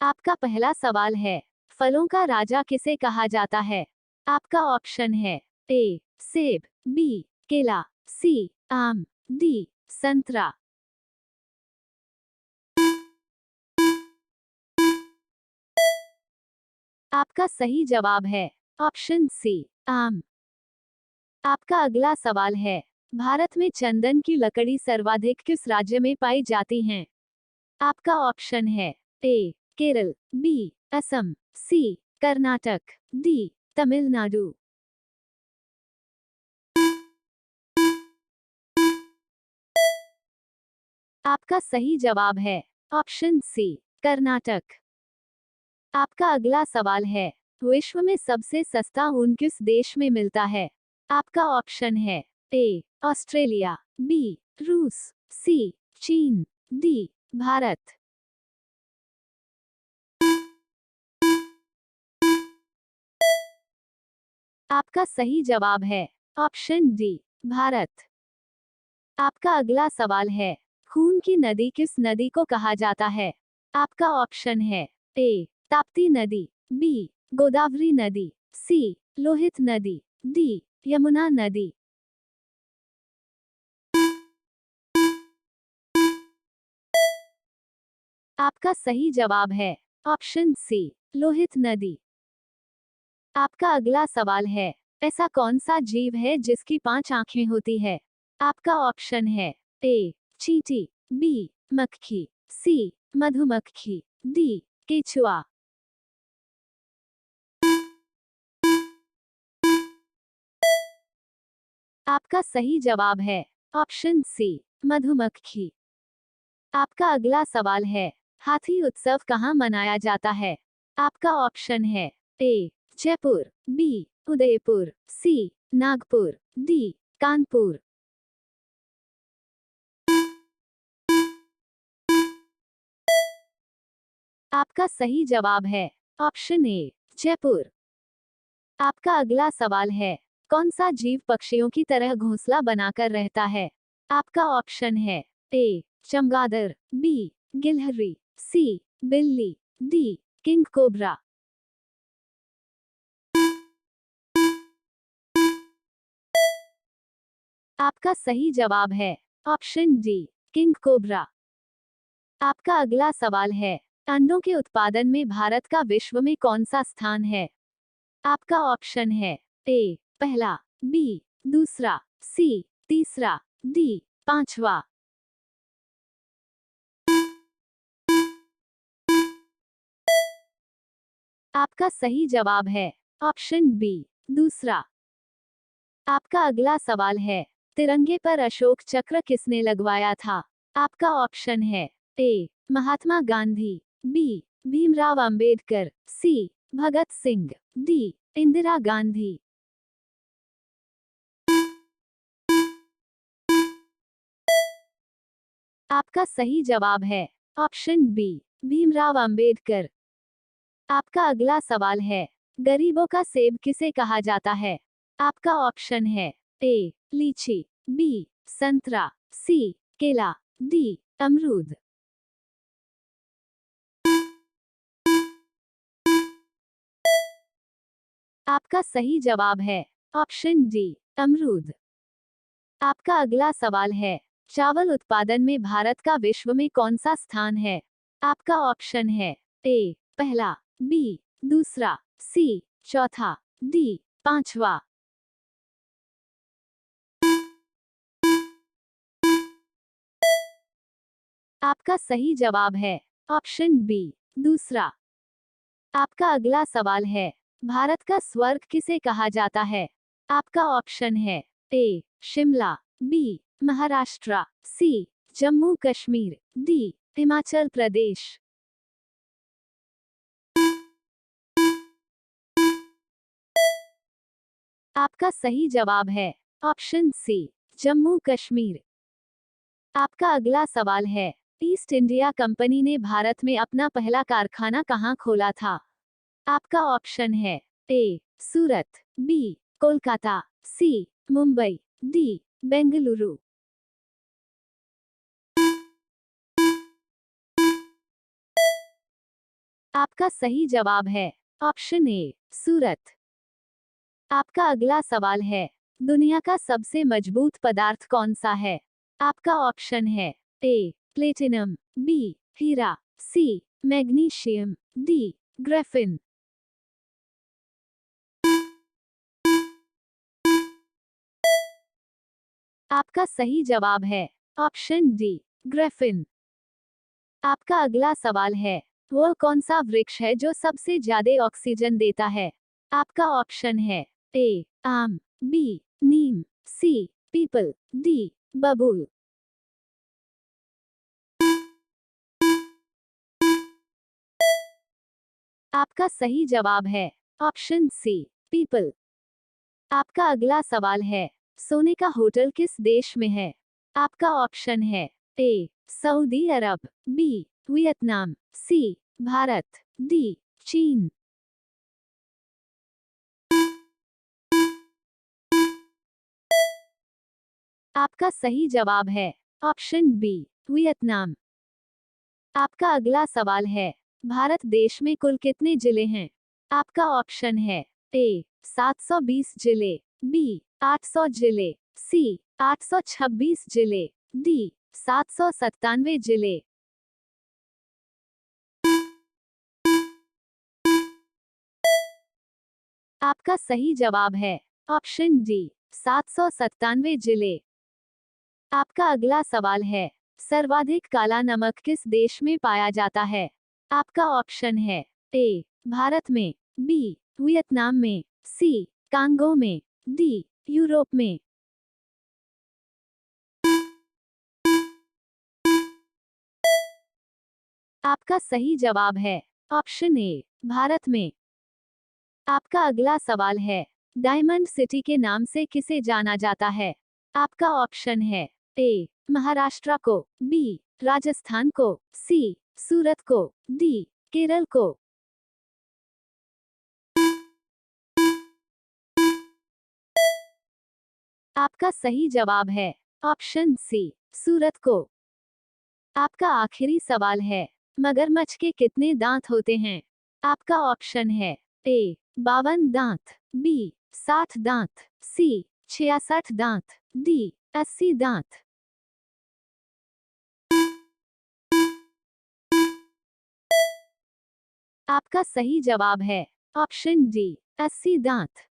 आपका पहला सवाल है, फलों का राजा किसे कहा जाता है? आपका ऑप्शन है ए सेब, बी केला, सी आम, डी संतरा। आपका सही जवाब है ऑप्शन सी आम। आपका अगला सवाल है, भारत में चंदन की लकड़ी सर्वाधिक किस राज्य में पाई जाती हैं? आपका ऑप्शन है ए केरल, बी असम, सी कर्नाटक, डी तमिलनाडु। आपका सही जवाब है ऑप्शन सी कर्नाटक। आपका अगला सवाल है, विश्व में सबसे सस्ता ऊन किस देश में मिलता है? आपका ऑप्शन है ए ऑस्ट्रेलिया, बी रूस, सी चीन, डी भारत। आपका सही जवाब है ऑप्शन डी भारत। आपका अगला सवाल है, खून की नदी किस नदी को कहा जाता है? आपका ऑप्शन है ए ताप्ती नदी, बी गोदावरी नदी, सी लोहित नदी, डी यमुना नदी। आपका सही जवाब है ऑप्शन सी लोहित नदी। आपका अगला सवाल है, ऐसा कौन सा जीव है जिसकी 5 आंखें होती है? आपका ऑप्शन है ए चींटी, बी मक्खी, सी मधुमक्खी, डी केचुआ। आपका सही जवाब है ऑप्शन सी मधुमक्खी। आपका अगला सवाल है, हाथी उत्सव कहाँ मनाया जाता है? आपका ऑप्शन है ए जयपुर, बी उदयपुर, सी नागपुर, डी कानपुर। आपका सही जवाब है ऑप्शन ए जयपुर। आपका अगला सवाल है, कौन सा जीव पक्षियों की तरह घोंसला बनाकर रहता है? आपका ऑप्शन है ए चमगादड़, बी गिलहरी, सी बिल्ली, डी किंग कोबरा। आपका सही जवाब है ऑप्शन डी किंग कोबरा। आपका अगला सवाल है, अंडों के उत्पादन में भारत का विश्व में कौन सा स्थान है? आपका ऑप्शन है ए पहला, बी दूसरा, सी तीसरा, डी पांचवा। आपका सही जवाब है ऑप्शन बी दूसरा। आपका अगला सवाल है, तिरंगे पर अशोक चक्र किसने लगवाया था? आपका ऑप्शन है ए महात्मा गांधी, बी भीमराव अंबेडकर, सी भगत सिंह, डी इंदिरा गांधी। आपका सही जवाब है ऑप्शन बी भीमराव अंबेडकर। आपका अगला सवाल है, गरीबों का सेब किसे कहा जाता है? आपका ऑप्शन है ए लीची, बी संतरा, सी केला, डी अमरूद। आपका सही जवाब है ऑप्शन डी अमरूद। आपका अगला सवाल है, चावल उत्पादन में भारत का विश्व में कौन सा स्थान है? आपका ऑप्शन है ए पहला, बी दूसरा, सी चौथा, डी पांचवा। आपका सही जवाब है ऑप्शन बी दूसरा। आपका अगला सवाल है, भारत का स्वर्ग किसे कहा जाता है? आपका ऑप्शन है ए शिमला, बी महाराष्ट्र, सी जम्मू कश्मीर, डी हिमाचल प्रदेश। आपका सही जवाब है ऑप्शन सी जम्मू कश्मीर। आपका अगला सवाल है, ईस्ट इंडिया कंपनी ने भारत में अपना पहला कारखाना कहाँ खोला था? आपका ऑप्शन है ए सूरत, बी कोलकाता, सी मुंबई, डी बेंगलुरु। आपका सही जवाब है ऑप्शन ए सूरत। आपका अगला सवाल है, दुनिया का सबसे मजबूत पदार्थ कौन सा है? आपका ऑप्शन है ए प्लेटिनम, बी हीरा, सी मैग्नीशियम, डी ग्रेफिन। आपका सही जवाब है ऑप्शन डी ग्रेफिन। आपका अगला सवाल है, वह कौन सा वृक्ष है जो सबसे ज्यादा ऑक्सीजन देता है? आपका ऑप्शन है ए आम, बी नीम, सी पीपल, डी बबूल। आपका सही जवाब है ऑप्शन सी पीपल। आपका अगला सवाल है, सोने का होटल किस देश में है? आपका ऑप्शन है ए सऊदी अरब, बी वियतनाम, सी भारत, डी चीन। आपका सही जवाब है ऑप्शन बी वियतनाम। आपका अगला सवाल है, भारत देश में कुल कितने जिले हैं? आपका ऑप्शन है ए 720 जिले, बी 800 जिले, सी 826 जिले, डी 797 जिले। आपका सही जवाब है ऑप्शन डी 797 जिले। आपका अगला सवाल है, सर्वाधिक काला नमक किस देश में पाया जाता है? आपका ऑप्शन है ए भारत में, बी वियतनाम में, सी कांगो में, डी यूरोप में। आपका सही जवाब है ऑप्शन ए भारत में। आपका अगला सवाल है, डायमंड सिटी के नाम से किसे जाना जाता है? आपका ऑप्शन है ए महाराष्ट्र को, बी राजस्थान को, सी सूरत को, डी केरल को। आपका सही जवाब है ऑप्शन सी सूरत को। आपका आखिरी सवाल है, मगरमच्छ के कितने दांत होते हैं? आपका ऑप्शन है ए 52 दांत, बी 60 दांत, सी 66 दांत, डी 80 दांत। आपका सही जवाब है ऑप्शन डी 80 दांत।